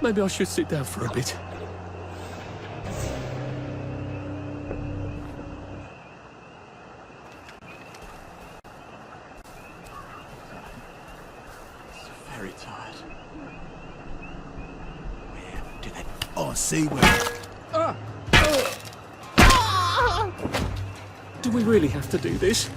Maybe I should sit down for a bit. Very tired. Where do they... Oh, I see where... Do we really have to do this?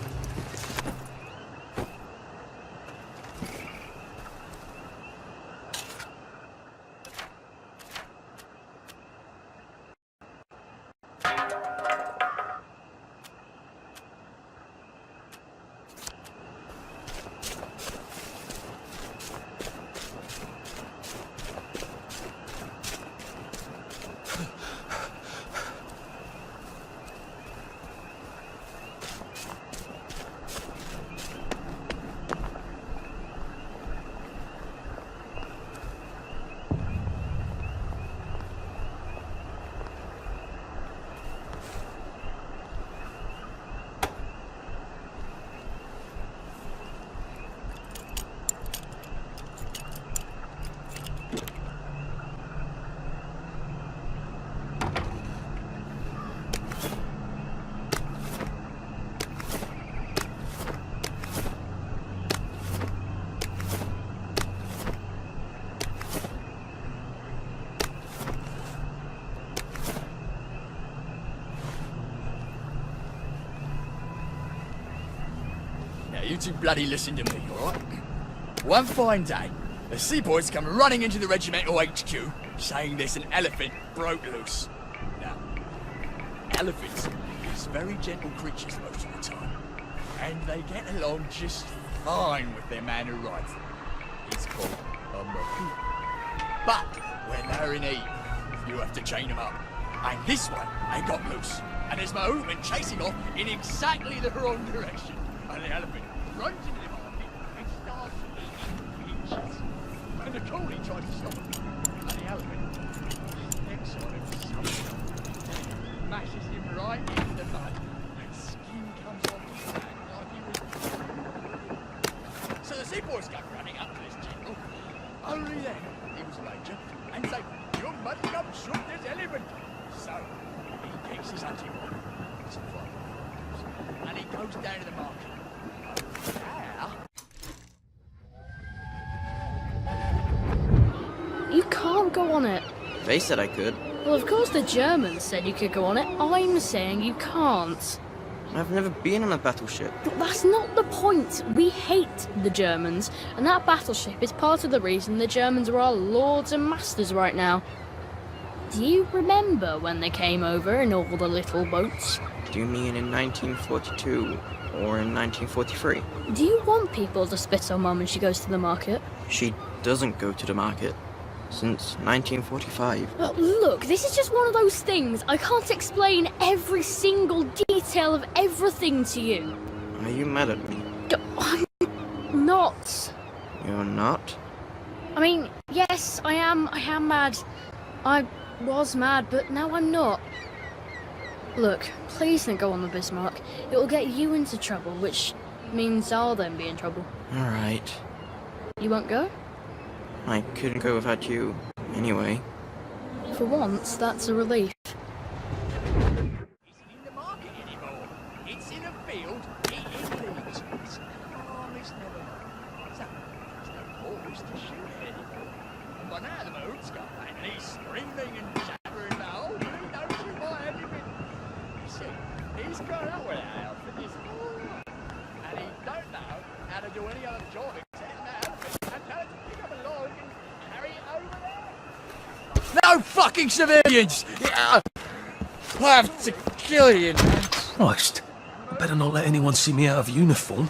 You two bloody listen to me, alright? One fine day, the seaboys come running into the regimental HQ, saying there's an elephant broke loose. Now, elephants is very gentle creatures most of the time, and they get along just fine with their man who rides them. He's called a Mahout. But when they're in heat, you have to chain them up. And this one, they got loose, and there's Mahout been chasing off in exactly the wrong direction, and the elephant runs into the market and starts eating inches. And the coolie tries to stop him. And the elephant steps on him somehow, smashes him right into the mud, and skin comes off his back like he was... So the seaboys come running up to this general. Only then he was major, and say, "You must come shoot this elephant." So he takes his hunting rod, some fire, and he goes down to the market. You can't go on it. They said I could. Well, of course the Germans said you could go on it. I'm saying you can't. I've never been on a battleship. But that's not the point. We hate the Germans, and that battleship is part of the reason the Germans are our lords and masters right now. Do you remember when they came over in all the little boats? Do you mean in 1942 or in 1943? Do you want people to spit on Mum when she goes to the market? She doesn't go to the market since 1945. Look, this is just one of those things. I can't explain every single detail of everything to you. Are you mad at me? I'm not. You're not? I mean, yes, I am mad. I was mad, but now I'm not. Look, please don't go on the Bismarck. It will get you into trouble, which means I'll then be in trouble. Alright. You won't go? I couldn't go without you, anyway. For once, that's a relief. It isn't in the market anymore. It's in a field eating leaves. It's calm as never. So, there's no horse to shoot at anymore. And by now the Mahout's gone, and he's screaming and jabbering about, "Oh, blue, don't you buy anything?" You see, he's grown up with that outfit his whole life. And he don't know how to do any other job except that outfit and tell it to pick up a log and carry it over there. No fucking civilians! I have to kill you, man. Christ. I better not let anyone see me out of uniform.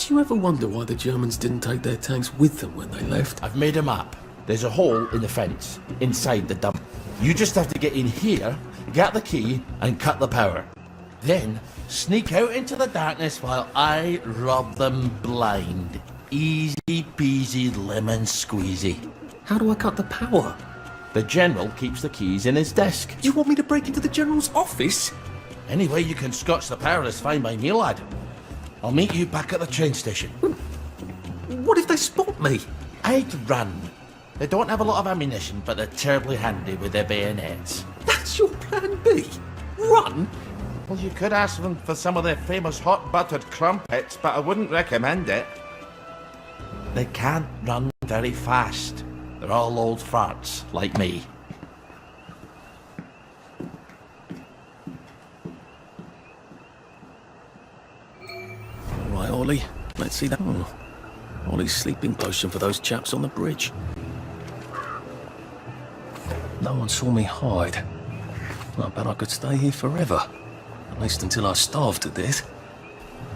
Do you ever wonder why the Germans didn't take their tanks with them when they left? I've made a map. There's a hole in the fence, inside the dump. You just have to get in here, get the key, and cut the power. Then, sneak out into the darkness while I rob them blind. Easy peasy lemon squeezy. How do I cut the power? The General keeps the keys in his desk. You want me to break into the General's office? Any way you can scotch the power is fine by me, lad. I'll meet you back at the train station. What if they spot me? I'd run. They don't have a lot of ammunition, but they're terribly handy with their bayonets. That's your plan B? Run? Well, you could ask them for some of their famous hot buttered crumpets, but I wouldn't recommend it. They can't run very fast. They're all old farts, like me. Right, Ollie. Let's see that. Oh, Ollie's sleeping potion for those chaps on the bridge. No one saw me hide. I bet I could stay here forever. At least until I starved to death.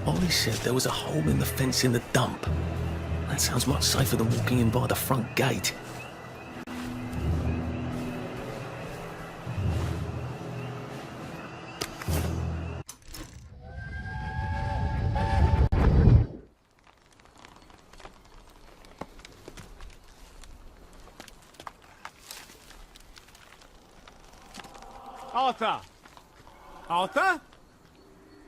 Ollie said there was a hole in the fence in the dump. That sounds much safer than walking in by the front gate. Arthur! Arthur?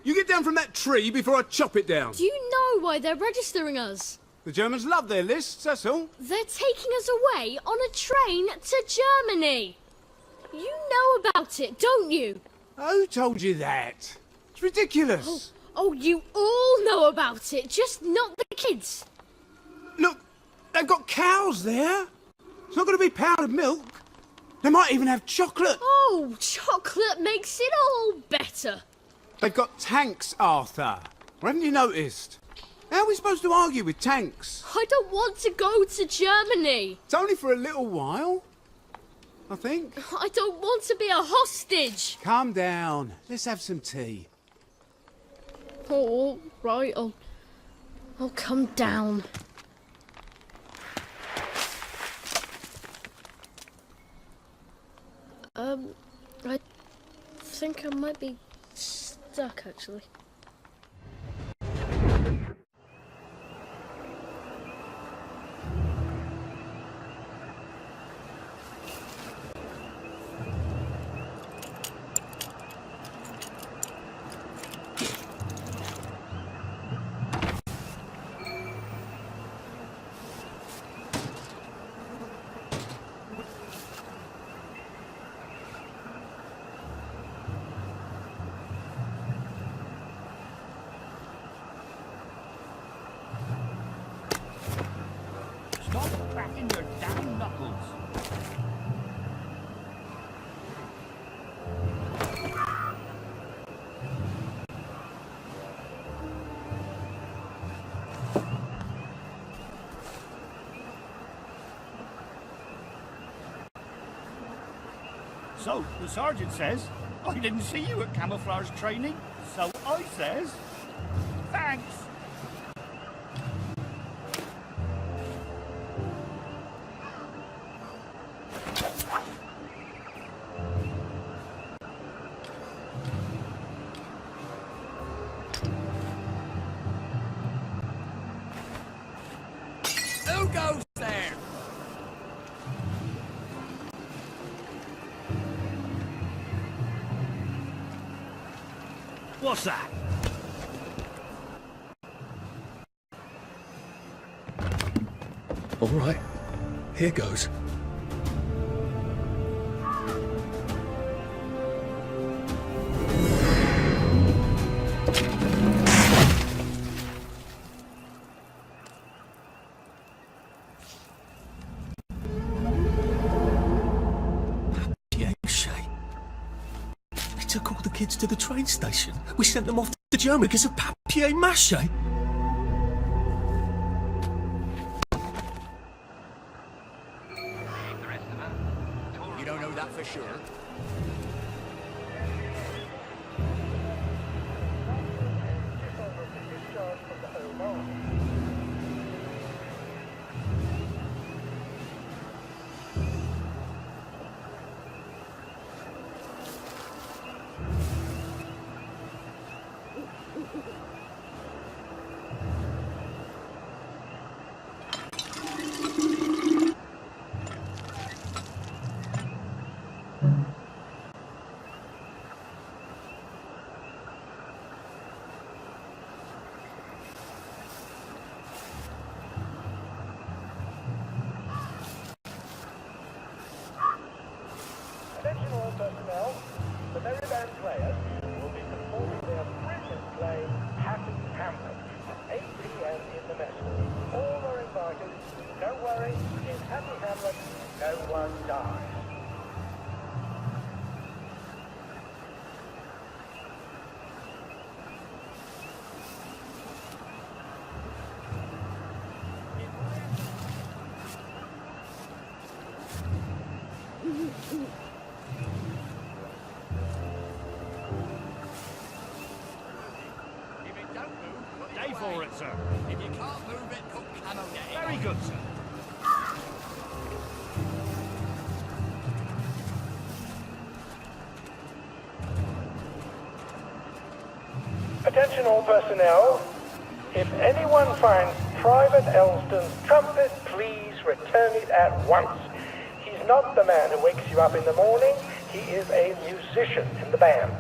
You get down from that tree before I chop it down. Do you know why they're registering us? The Germans love their lists, that's all. They're taking us away on a train to Germany. You know about it, don't you? Who told you that? It's ridiculous. Oh, you all know about it, just not the kids. Look, they've got cows there. It's not going to be powdered milk. They might even have chocolate. Oh, chocolate makes it all better. They've got tanks, Arthur. Or haven't you noticed? How are we supposed to argue with tanks? I don't want to go to Germany. It's only for a little while, I think. I don't want to be a hostage. Calm down. Let's have some tea. Oh, all right, I'll come down. I think I might be stuck, actually. Stop cracking your damn knuckles. So, the sergeant says, I didn't see you at camouflage training, so I says, thanks. Who goes there? What's that? All right, here goes. We took all the kids to the train station. We sent them off to Germany because of papier-mâché. You don't know that for sure. one dies. If it don't move, put it Day away. for it, sir. If you can't move it, put camo net. Very good, sir. Attention all personnel. If anyone finds Private Elston's trumpet, please return it at once. He's not the man who wakes you up in the morning. He is a musician in the band.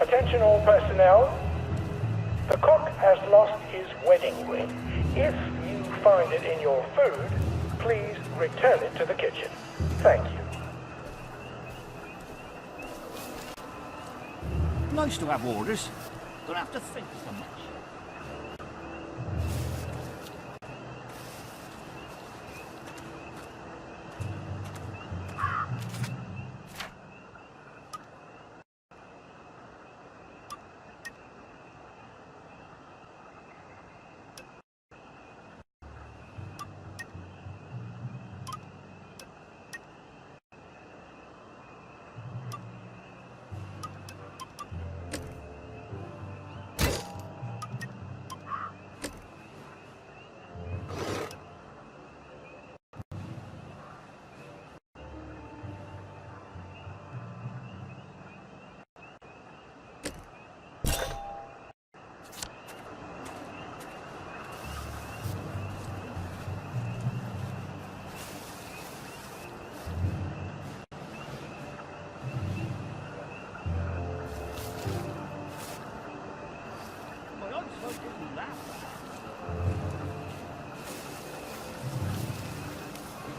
Attention all personnel. The cook has lost his wedding ring. If you find it in your food, please return it to the kitchen. Thank you. Nice to have orders. Don't have to think so much. My eyesight isn't that bad.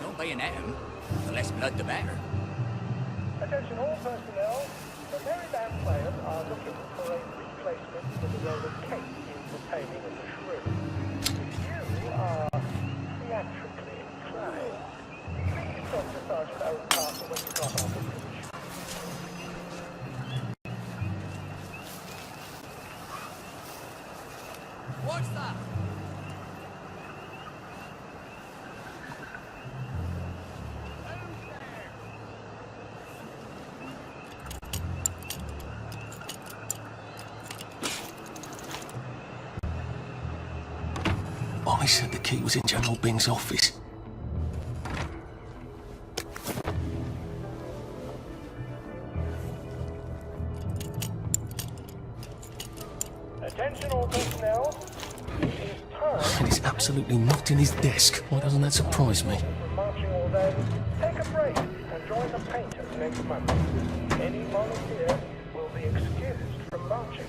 Don't bayonet him. The less blood, the better. Attention all personnel. The Merry Band players are looking for a replacement for the role of Kate in The Taming of the Shrew. If you are theatrically inclined, please talk to Sergeant Owen Castle when you drop off the bridge. What's that? Ollie said the key was in General Bing's office. Attention all personnel. It is time And it's absolutely not in his desk. Why doesn't that surprise me? from marching all day. Take a break and join the painters next Monday. Any volunteer will be excused from marching.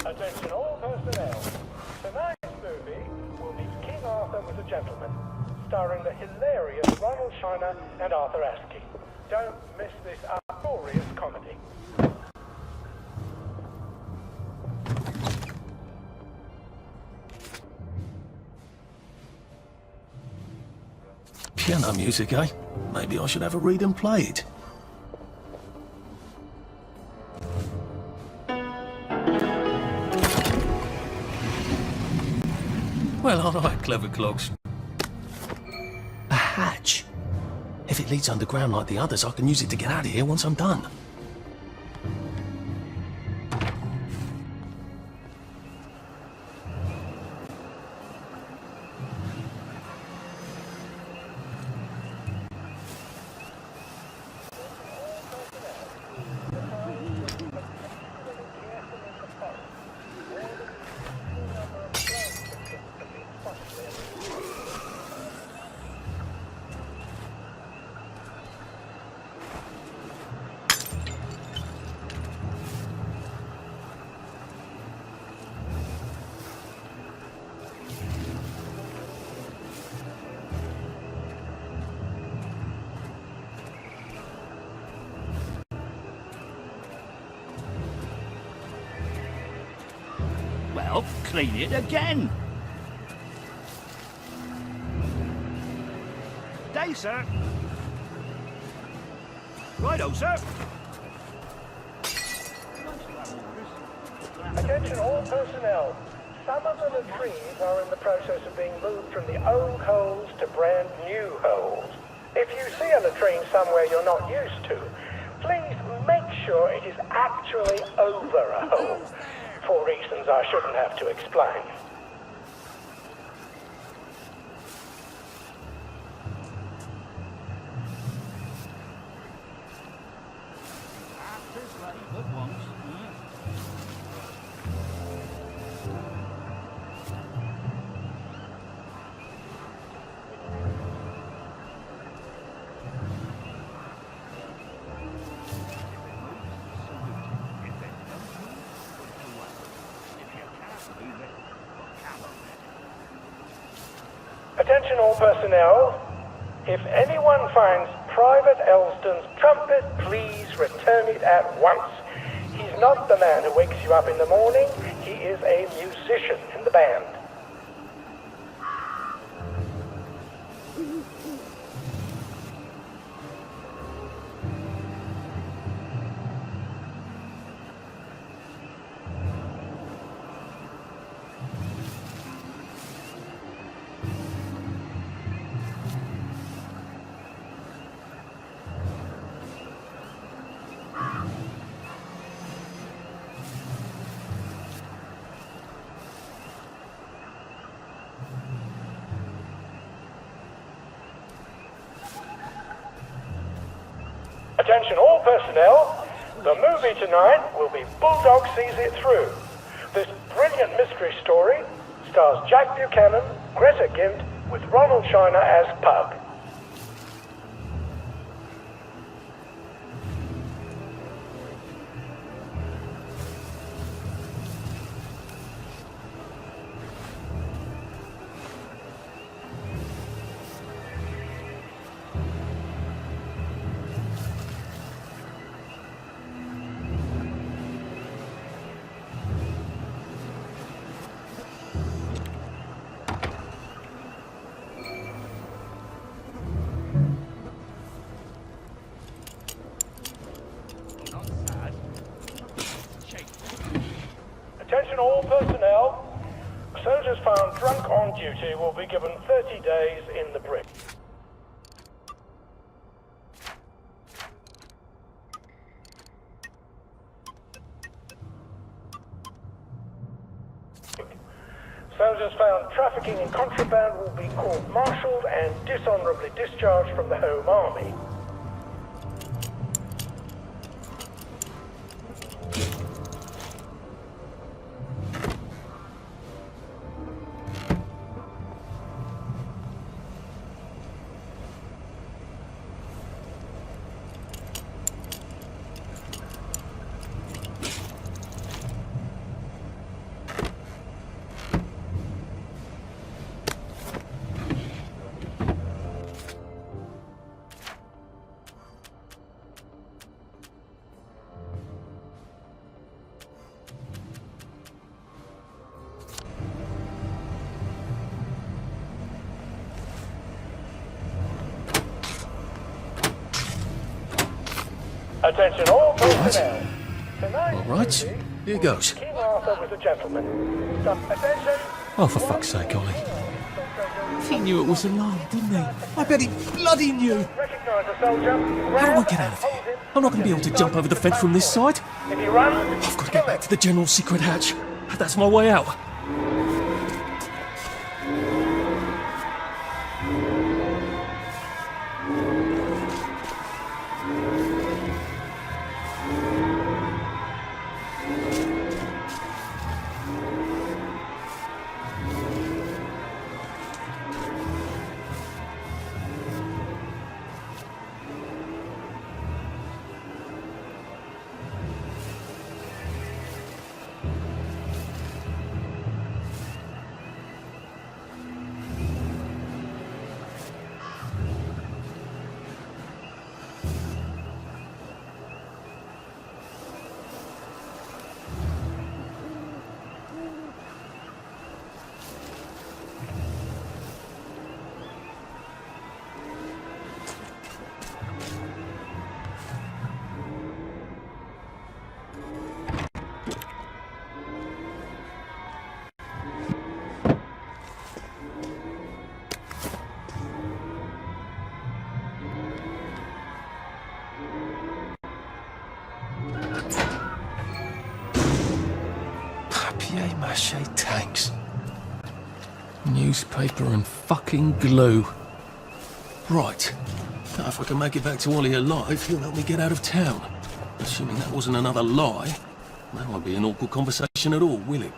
Attention all personnel. Tonight's movie will be King Arthur Was a Gentleman, starring the hilarious Ronald Shiner and Arthur Askey. Don't miss this uproarious comedy. Piano music, eh? Maybe I should have a read and play it. Well, alright, clever clogs. A hatch. If it leads underground like the others, I can use it to get out of here once I'm done. Well, clean it again. Day, sir. Righto, sir. Attention all personnel. Some of the latrines are in the process of being moved from the old holes to brand new holes. If you see a latrine somewhere you're not used to, please make sure it is actually over a hole, for reasons I shouldn't have to explain. Attention all personnel. If anyone finds Private Elston's trumpet, please return it at once. He's not the man who wakes you up in the morning. He is a musician in the band. Attention all personnel, the movie tonight will be Bulldog Sees It Through. This brilliant mystery story stars Jack Buchanan, Greta Gint, with Ronald Shiner as Pug. Attention all personnel. Soldiers found drunk on duty will be given 30 days in the brig. Soldiers found trafficking in contraband will be court-martialed and dishonorably discharged from the Home Army. Attention all personnel. Tonight, All right, here goes. King Arthur was a gentleman. Attention. Oh, for fuck's sake, Ollie. He knew it was a lie, didn't he? I bet he bloody knew. Recognize the soldier. How do I get out of here? I'm not going to be able to jump over the fence from this side. If he runs, I've got to get back to the General's secret hatch. That's my way out. Papier-mâché tanks. Newspaper and fucking glue. Right. Now, if I can make it back to Ollie alive, he'll help me get out of town. Assuming that wasn't another lie, that won't be an awkward conversation at all, will it?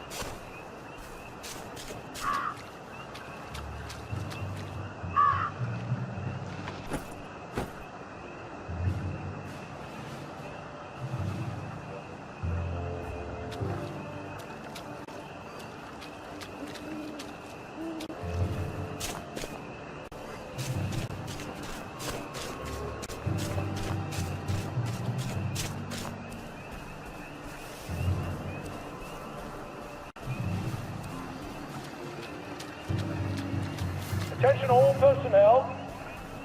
Attention all personnel.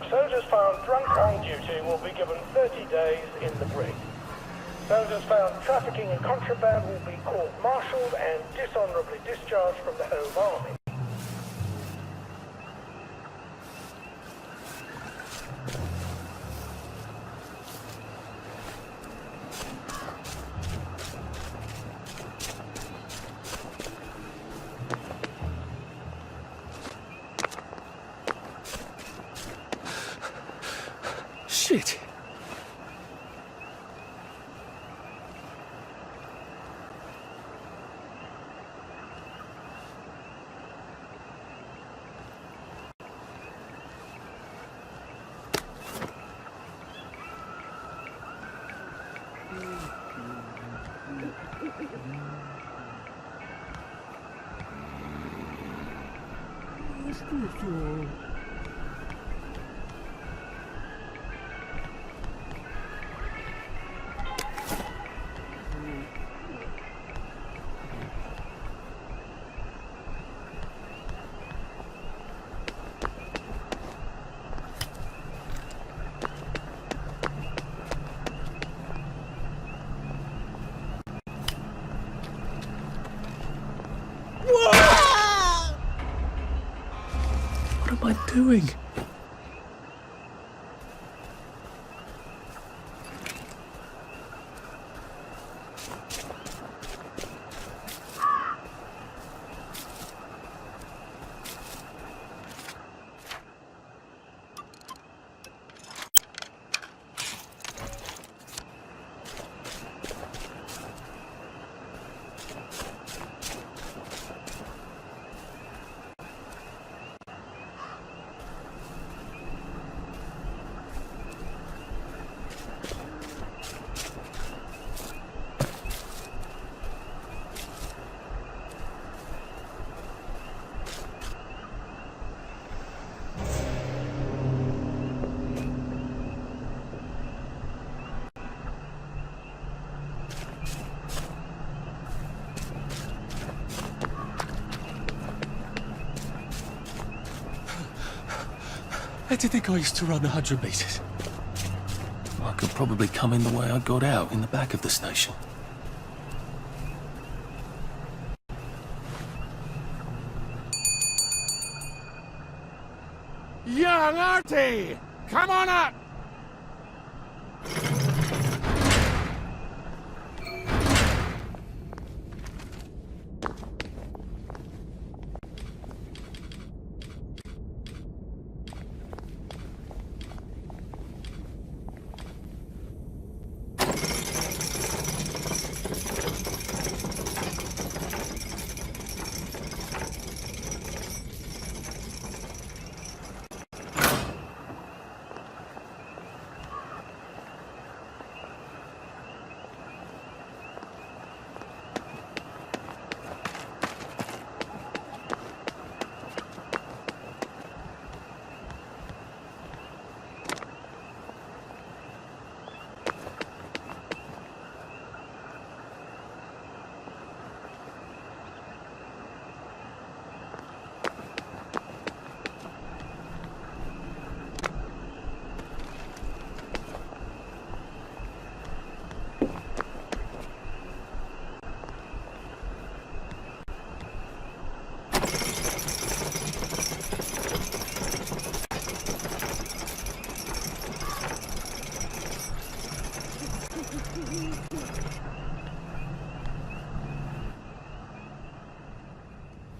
Soldiers found drunk on duty will be given 30 days in the brig. Soldiers found trafficking in contraband will be court-martialed and dishonorably discharged from the Home Army. Shit. What am I doing? Where did you think I used to run 100 meters? Come on, could probably come in the way I got out, in the back of the station. Young Artie! Come on up!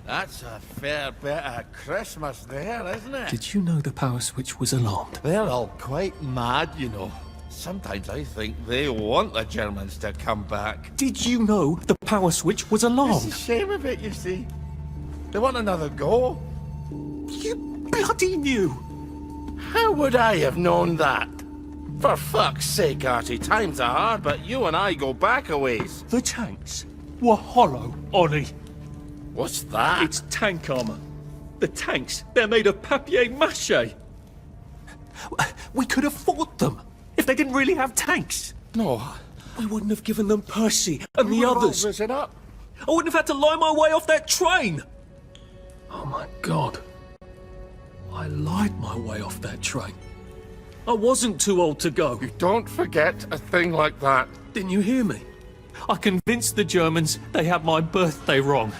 That's a fair bit of Christmas there, isn't it? Did you know the power switch was alarmed? They're all quite mad, you know. Sometimes I think they want the Germans to come back. Did you know the power switch was It's alarmed? the shame of it, you see. They want another go. You bloody knew! How would I have known that? For fuck's sake, Artie, times are hard, but you and I go back a ways. The tanks were hollow, Ollie. What's that? It's tank armor. The tanks, they're made of papier-mâché. We could have fought them if they didn't really have tanks. No. We wouldn't have given them Percy and the others. Listen up. I wouldn't have had to lie my way off that train. Oh my God. I lied my way off that train. I wasn't too old to go. You don't forget a thing like that. Didn't you hear me? I convinced the Germans they had my birthday wrong.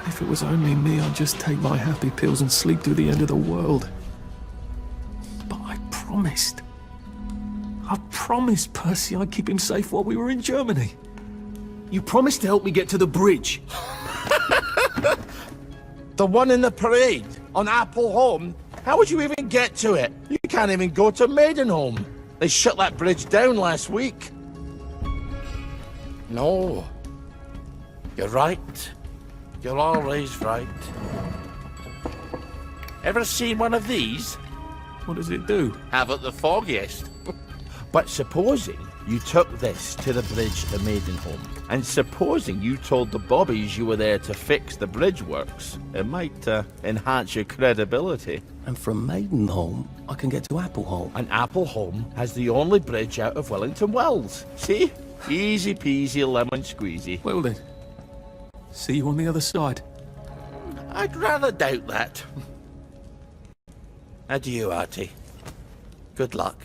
If it was only me, I'd just take my happy pills and sleep through the end of the world. But I promised. I promised Percy I'd keep him safe while we were in Germany. You promised to help me get to the bridge. The one in the parade on Apple Home? How would you even get to it? You can't even go to Maidenholm. They shut that bridge down last week. No. You're right. You're always right. Ever seen one of these? What does it do? Haven't the foggiest. But supposing you took this to the bridge to Maidenholm, and supposing you told the bobbies you were there to fix the bridge works, it might enhance your credibility. And from Maidenholm, I can get to Appleholm. And Appleholm has the only bridge out of Wellington Wells. See? Easy peasy lemon squeezy. Well then, see you on the other side. I'd rather doubt that. Adieu, Artie. Good luck.